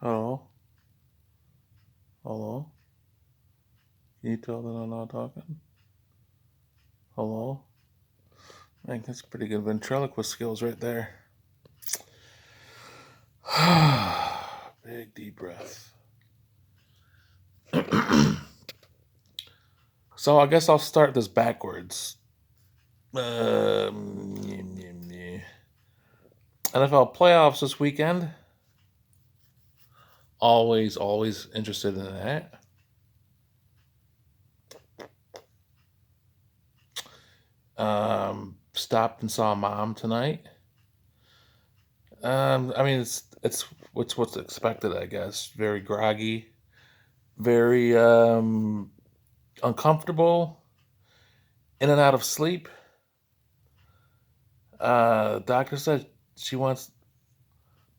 Hello? Hello? Can you tell that I'm not talking? Hello? Man, that's pretty good ventriloquist skills right there. Big deep breath. So I guess I'll start this backwards. NFL playoffs this weekend. Always interested in that. Stopped and saw Mom tonight. I mean it's what's expected, I guess. Very groggy, very uncomfortable, in and out of sleep. Doctor said she wants.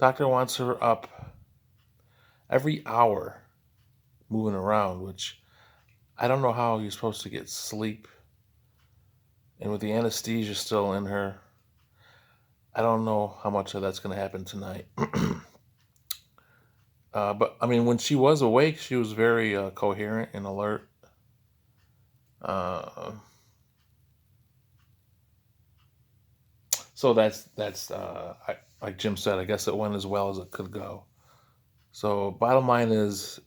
Doctor wants her up every hour, moving around, which I don't know how you're supposed to get sleep. And with the anesthesia still in her, I don't know how much of that's going to happen tonight. But I mean, when she was awake, she was very coherent and alert. Uh, so like Jim said. I guess it went as well as it could go. So bottom line is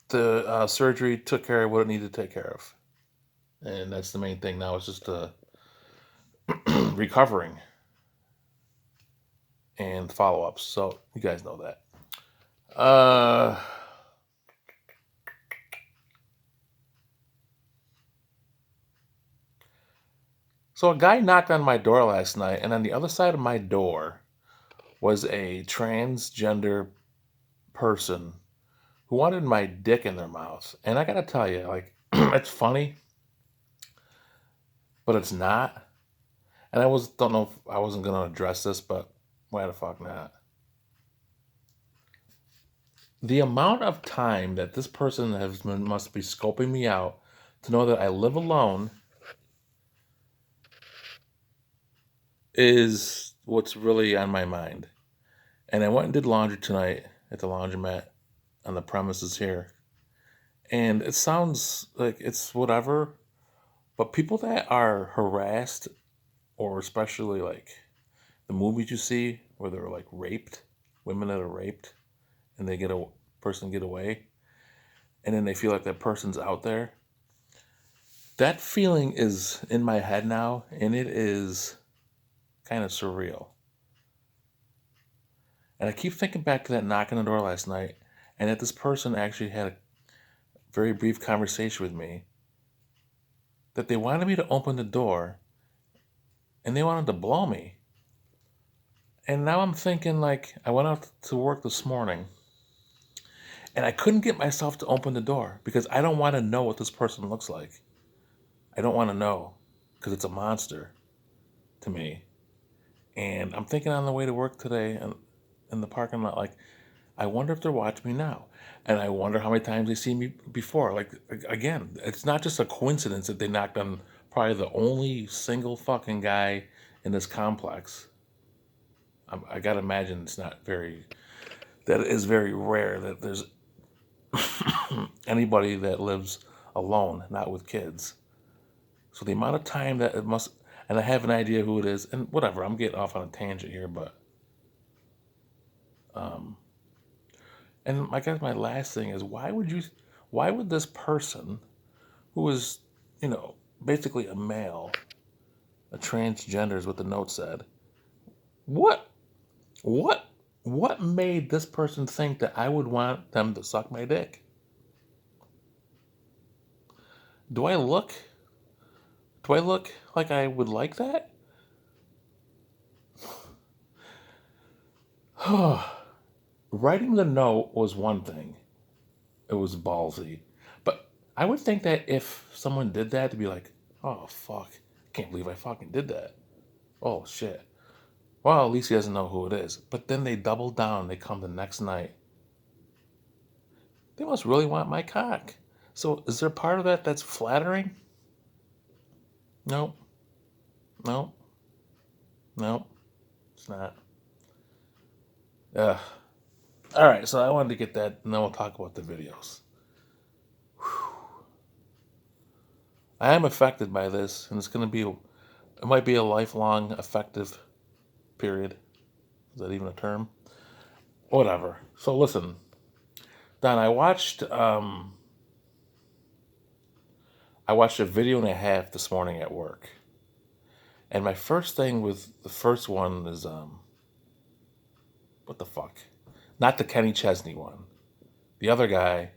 the surgery took care of what it needed to take care of, and that's the main thing now. It's just recovering and follow ups. So you guys know that. Uh, so a guy knocked on my door last night, and on the other side of my door was a transgender person who wanted my dick in their mouth. And I gotta tell you, like, it's funny, but it's not. And don't know if I wasn't gonna address this, but why the fuck not? The amount of time that this person must be scoping me out to know that I live alone is what's really on my mind. And I went and did laundry tonight at the laundromat on the premises here. And it sounds like it's whatever, but people that are harassed, or especially like the movies you see where they're like raped, women that are raped, and they get a person get away, and then they feel like that person's out there. That feeling is in my head now, and it is kind of surreal. And I keep thinking back to that knock on the door last night, and that this person actually had a very brief conversation with me, that they wanted me to open the door and they wanted to blow me. And now I'm thinking, like, I went out to work this morning and I couldn't get myself to open the door because I don't want to know what this person looks like. I don't want to know because it's a monster to me. And I'm thinking on the way to work today and in the parking lot, like, I wonder if they're watching me now. And I wonder how many times they see me before. Like, again, it's not just a coincidence that they knocked on probably the only single fucking guy in this complex. I gotta imagine that is very rare that there's anybody that lives alone, not with kids. So the amount of time that it must, and I have an idea who it is, and whatever, I'm getting off on a tangent here, but, um, and I guess my last thing is why would this person who is, basically a male, a transgender is what the note said, what, what, what made this person think that I would want them to suck my dick? Do I look, do I look like I would like that? Writing the note was one thing. It was ballsy. But I would think that if someone did that, to be like, oh, fuck. Can't believe I fucking did that. Oh, shit. Well, at least he doesn't know who it is. But then they double down. They come the next night. They must really want my cock. So is there part of that that's flattering? No. No. No. It's not. Uh, all right, so I wanted to get that, and then we'll talk about the videos. I am affected by this, and it's going to be, it might be a lifelong affective period. Is that even a term? Whatever. So listen, Don, I watched a video and a half this morning at work, and my first thing with the first one is what the fuck? Not the Kenny Chesney one. The other guy.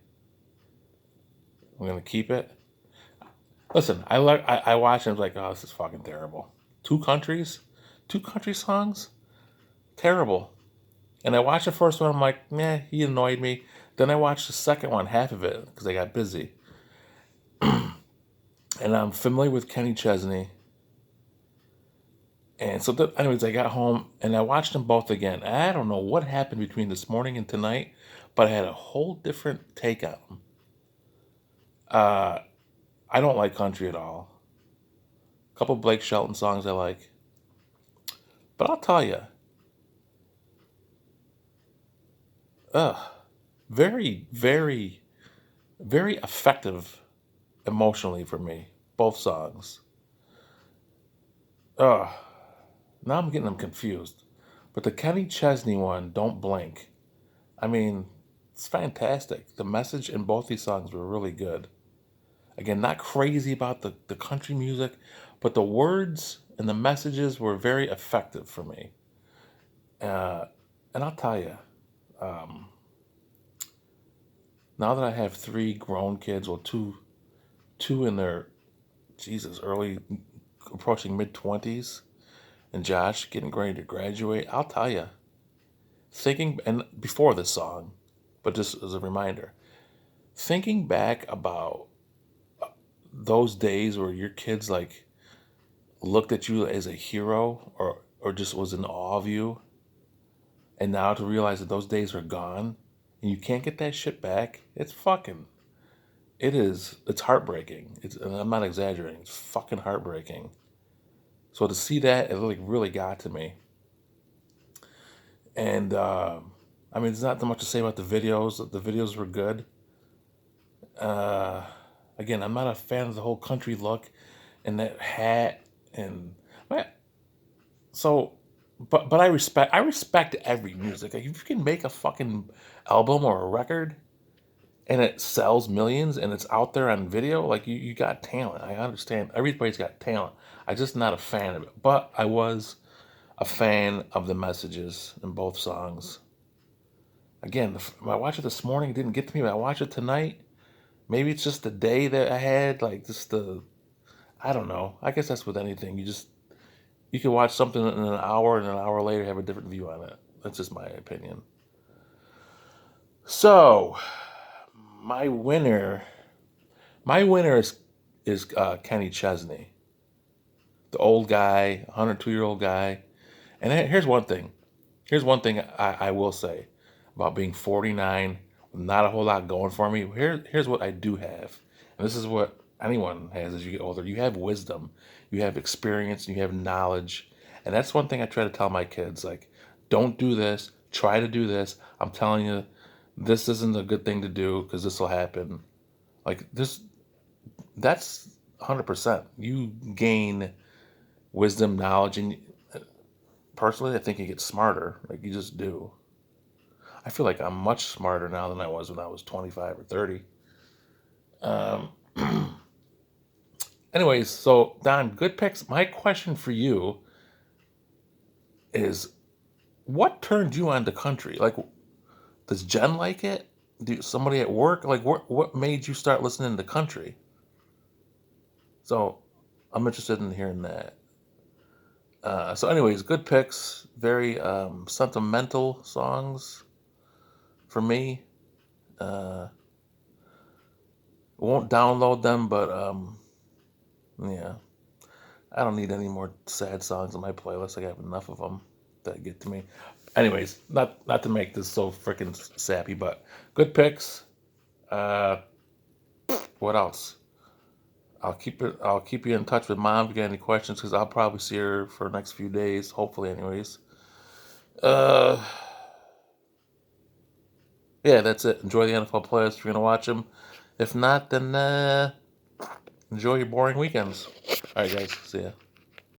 I'm gonna keep it. Listen, I watched and I was like, oh, this is fucking terrible. Two country songs, terrible. And I watched the first one. I'm like, meh, he annoyed me. Then I watched the second one, half of it, because I got busy. And I'm familiar with Kenny Chesney. And so, anyways, I got home and I watched them both again. I don't know what happened between this morning and tonight, but I had a whole different take on them. I don't like country at all. A couple Blake Shelton songs I like. But I'll tell you, ugh, very, very, very effective emotionally for me. Both songs. Ugh, now I'm getting them confused. But the Kenny Chesney one, Don't Blink. I mean, it's fantastic. The message in both these songs were really good. Again, not crazy about the country music, but the words and the messages were very effective for me. Uh, and I'll tell you, um, now that I have three grown kids, well, two in their Jesus early, approaching mid 20s, and Josh getting ready to graduate, I'll tell you, thinking and before this song, but just as a reminder, thinking back about those days where your kids like looked at you as a hero or just was in awe of you, and now to realize that those days are gone and you can't get that shit back, it's heartbreaking. And I'm not exaggerating, it's fucking heartbreaking. So to see that, it really got to me. And I mean, there's not that much to say about the videos. The videos were good. Uh, Again, I'm not a fan of the whole country look and that hat and so. But I respect every music. Like, if you can make a fucking album or a record and it sells millions and it's out there on video, like you got talent. I understand everybody's got talent. I'm just not a fan of it. But I was a fan of the messages in both songs. Again, I watched it this morning. It didn't get to me, but I watched it tonight. Maybe it's just the day that I had, like just I don't know. I guess that's with anything. You can watch something in an hour and an hour later have a different view on it. That's just my opinion. So my winner, my winner is Kenny Chesney, the old guy, 102-year-old guy. And here's one thing. Here's one thing I will say about being 49, with not a whole lot going for me. Here's what I do have. And this is what anyone has as you get older. You have wisdom, you have experience, you have knowledge. And that's one thing I try to tell my kids. Like, don't do this. Try to do this. I'm telling you, this isn't a good thing to do because this will happen. Like, that's 100%. You gain wisdom, knowledge, and personally, I think you get smarter. Like, you just do. I feel like I'm much smarter now than I was when I was 25 or 30. Um, Anyways, so Don, good picks. My question for you is, what turned you on to country? Like, does Jen like it? Do somebody at work like what made you start listening to country? So I'm interested in hearing that. So, anyways, good picks. Very sentimental songs for me. Uh, won't download them, but yeah, I don't need any more sad songs on my playlist. I have enough of them that get to me. Anyways, not to make this so freaking sappy, but good picks. Uh, what else? I'll keep you in touch with Mom if you got any questions, because I'll probably see her for the next few days, hopefully, anyways. Uh, Yeah, that's it. Enjoy the NFL playoffs if you're gonna watch them. If not, then enjoy your boring weekends. All right, guys. See ya.